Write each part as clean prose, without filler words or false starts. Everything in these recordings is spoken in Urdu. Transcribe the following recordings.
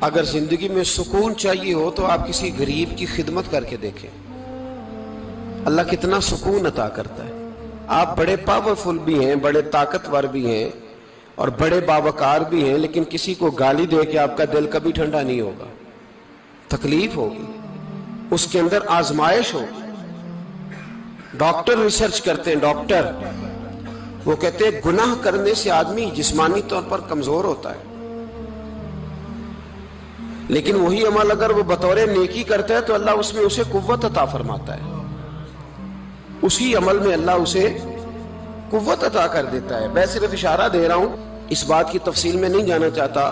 اگر زندگی میں سکون چاہیے ہو تو آپ کسی غریب کی خدمت کر کے دیکھیں، اللہ کتنا سکون عطا کرتا ہے۔ آپ بڑے پاورفل بھی ہیں، بڑے طاقتور بھی ہیں اور بڑے باوقار بھی ہیں، لیکن کسی کو گالی دے کے آپ کا دل کبھی ٹھنڈا نہیں ہوگا، تکلیف ہوگی، اس کے اندر آزمائش ہوگی۔ ڈاکٹر ریسرچ کرتے ہیں، ڈاکٹر وہ کہتے ہیں گناہ کرنے سے آدمی جسمانی طور پر کمزور ہوتا ہے، لیکن وہی عمل اگر وہ بطور نیکی کرتا ہے تو اللہ اس میں اسے قوت عطا فرماتا ہے، اسی عمل میں اللہ اسے قوت عطا کر دیتا ہے۔ میں صرف اشارہ دے رہا ہوں، اس بات کی تفصیل میں نہیں جانا چاہتا۔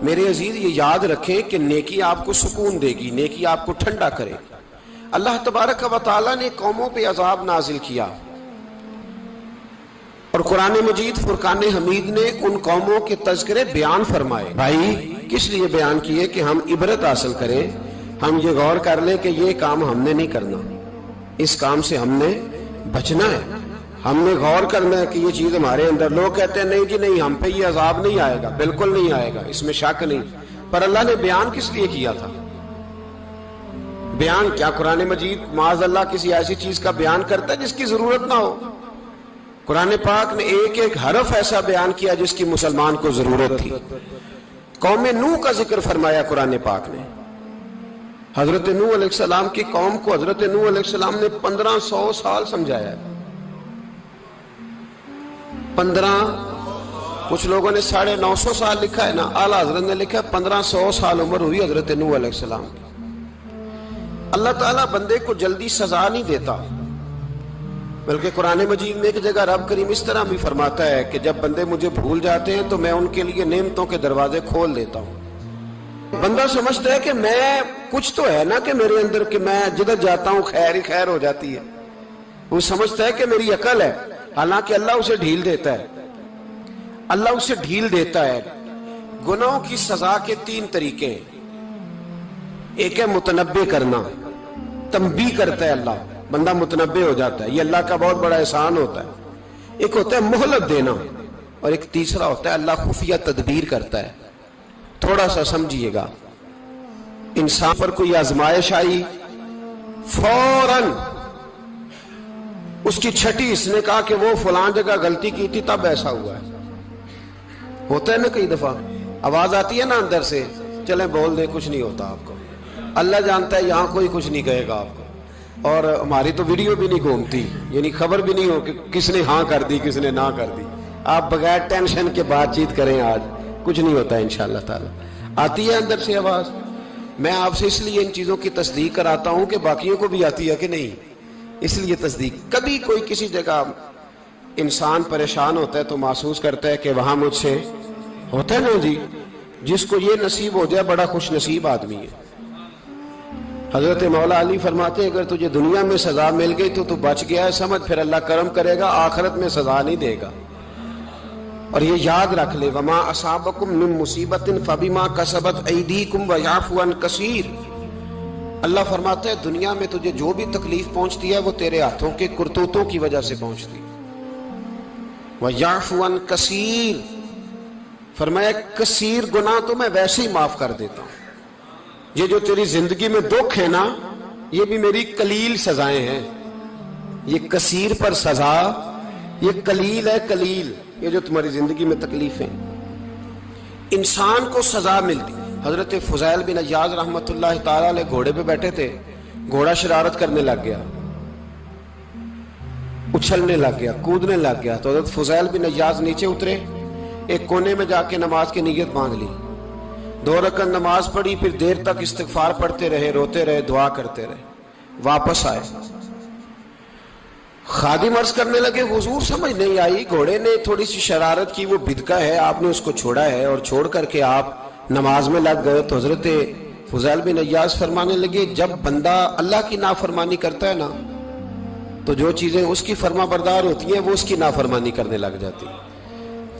میرے عزیز یہ یاد رکھیں کہ نیکی آپ کو سکون دے گی، نیکی آپ کو ٹھنڈا کرے۔ اللہ تبارک و تعالیٰ نے قوموں پہ عذاب نازل کیا اور قرآن مجید فرقان حمید نے ان قوموں کے تذکرے بیان فرمائے۔ بھائی کس لیے بیان کیے؟ کہ ہم عبرت حاصل کریں، ہم یہ غور کر لیں کہ یہ کام ہم نے نہیں کرنا، اس کام سے ہم نے بچنا ہے، ہم نے غور کرنا ہے کہ یہ چیز ہمارے اندر۔ لوگ کہتے ہیں نہیں جی نہیں، ہم پہ یہ عذاب نہیں آئے گا، بالکل نہیں آئے گا، اس میں شک نہیں۔ پر اللہ نے بیان کس لیے کیا تھا؟ بیان کیا قرآن مجید معاذ اللہ کسی ایسی چیز کا بیان کرتا ہے جس کی ضرورت نہ ہو؟ قرآن پاک نے ایک ایک حرف ایسا بیان کیا جس کی مسلمان کو ضرورت تھی۔ قوم نوح کا ذکر فرمایا قرآن پاک نے۔ حضرت نوح علیہ السلام کی قوم کو حضرت نوح علیہ السلام نے 1500 سال سمجھایا ہے۔ 15، کچھ لوگوں نے 950 سال لکھا ہے نا، اعلیٰ حضرت نے لکھا ہے 1500 سال عمر ہوئی حضرت نوح علیہ السلام کی۔ اللہ تعالیٰ بندے کو جلدی سزا نہیں دیتا، بلکہ قرآن مجید میں ایک جگہ رب کریم اس طرح بھی فرماتا ہے کہ جب بندے مجھے بھول جاتے ہیں تو میں ان کے لیے نعمتوں کے دروازے کھول دیتا ہوں۔ بندہ سمجھتا ہے کہ میں کچھ تو ہے نا کہ میرے اندر، کہ میں جدھر جاتا ہوں خیر ہی خیر ہو جاتی ہے، وہ سمجھتا ہے کہ میری عقل ہے، حالانکہ اللہ اسے ڈھیل دیتا ہے۔ اللہ اسے ڈھیل دیتا ہے۔ گناہوں کی سزا کے 3 طریقے ہیں۔ ایک ہے متنبع کرنا، تنبیہ کرتا ہے اللہ، بندہ متنبع ہو جاتا ہے، یہ اللہ کا بہت بڑا احسان ہوتا ہے۔ ایک ہوتا ہے مہلت دینا، اور ایک تیسرا ہوتا ہے اللہ خفیہ تدبیر کرتا ہے۔ تھوڑا سا سمجھیے گا، انسان پر کوئی آزمائش آئی، فوراً اس کی چھٹی اس نے کہا کہ وہ فلاں جگہ غلطی کی تھی تب ایسا ہوا ہے۔ ہوتا ہے نا کئی دفعہ، آواز آتی ہے نا اندر سے، چلیں بول دیں کچھ نہیں ہوتا آپ کو، اللہ جانتا ہے یہاں کوئی کچھ نہیں کہے گا آپ کو، اور ہماری تو ویڈیو بھی نہیں گھومتی، یعنی خبر بھی نہیں ہو کہ کس نے ہاں کر دی کس نے نہ کر دی۔ آپ بغیر ٹینشن کے بات چیت کریں، آج کچھ نہیں ہوتا ہے انشاءاللہ تعالی۔ آتی ہے اندر سے آواز؟ میں آپ سے اس لیے ان چیزوں کی تصدیق کراتا ہوں کہ باقیوں کو بھی آتی ہے کہ نہیں، اس لیے تصدیق۔ کبھی کوئی کسی جگہ انسان پریشان ہوتا ہے تو محسوس کرتا ہے کہ وہاں مجھ سے ہوتا ہے نا جی، جس کو یہ نصیب ہو جائے بڑا خوش نصیب آدمی ہے۔ حضرت مولا علی فرماتے ہیں اگر تجھے دنیا میں سزا مل گئی تو بچ گیا ہے، سمجھ پھر اللہ کرم کرے گا، آخرت میں سزا نہیں دے گا۔ اور یہ یاد رکھ لے، وما اصابکم من مصیبت فبما کسبت ایدیکم ویعفو عن کثیر۔ اللہ فرماتا ہے دنیا میں تجھے جو بھی تکلیف پہنچتی ہے وہ تیرے ہاتھوں کے کرتوتوں کی وجہ سے پہنچتی ہے۔ ویعفو عن کثیر، فرمایا کثیر گناہ تو میں ویسے ہی معاف کر دیتا ہوں۔ یہ جو تیری زندگی میں دکھ ہے نا، یہ بھی میری قلیل سزائیں ہیں۔ یہ کثیر پر سزا، یہ قلیل ہے، قلیل یہ جو تمہاری زندگی میں تکلیفیں۔ انسان کو سزا ملتی۔ حضرت فضیل بن عیاض رحمۃ اللہ تعالی علیہ گھوڑے پہ بیٹھے تھے، گھوڑا شرارت کرنے لگ گیا، اچھلنے لگ گیا، کودنے لگ گیا، تو حضرت فضیل بن عیاض نیچے اترے، ایک کونے میں جا کے نماز کی نیت مانگ لی، 2 رکعت نماز پڑھی، پھر دیر تک استغفار پڑھتے رہے، روتے رہے، دعا کرتے رہے، واپس آئے۔ خادم عرض کرنے لگے حضور سمجھ نہیں آئی، گھوڑے نے تھوڑی سی شرارت کی، وہ بدکا ہے، آپ نے اس کو چھوڑا ہے اور چھوڑ کر کے آپ نماز میں لگ گئے۔ تو حضرت فضیل بن عیاض فرمانے لگے جب بندہ اللہ کی نافرمانی کرتا ہے نا تو جو چیزیں اس کی فرما بردار ہوتی ہیں وہ اس کی نافرمانی کرنے لگ جاتی۔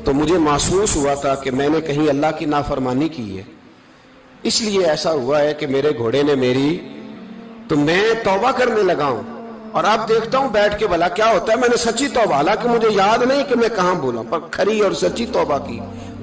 تو مجھے محسوس ہوا تھا کہ میں نے کہیں اللہ کی نافرمانی کی ہے، اس لیے ایسا ہوا ہے کہ میرے گھوڑے نے میری، تو میں توبہ کرنے لگا ہوں، اور اب دیکھتا ہوں بیٹھ کے بھلا کیا ہوتا ہے۔ میں نے سچی توبہ، حالانکہ مجھے یاد نہیں کہ میں کہاں بولا، پر کھری اور سچی توبہ کی،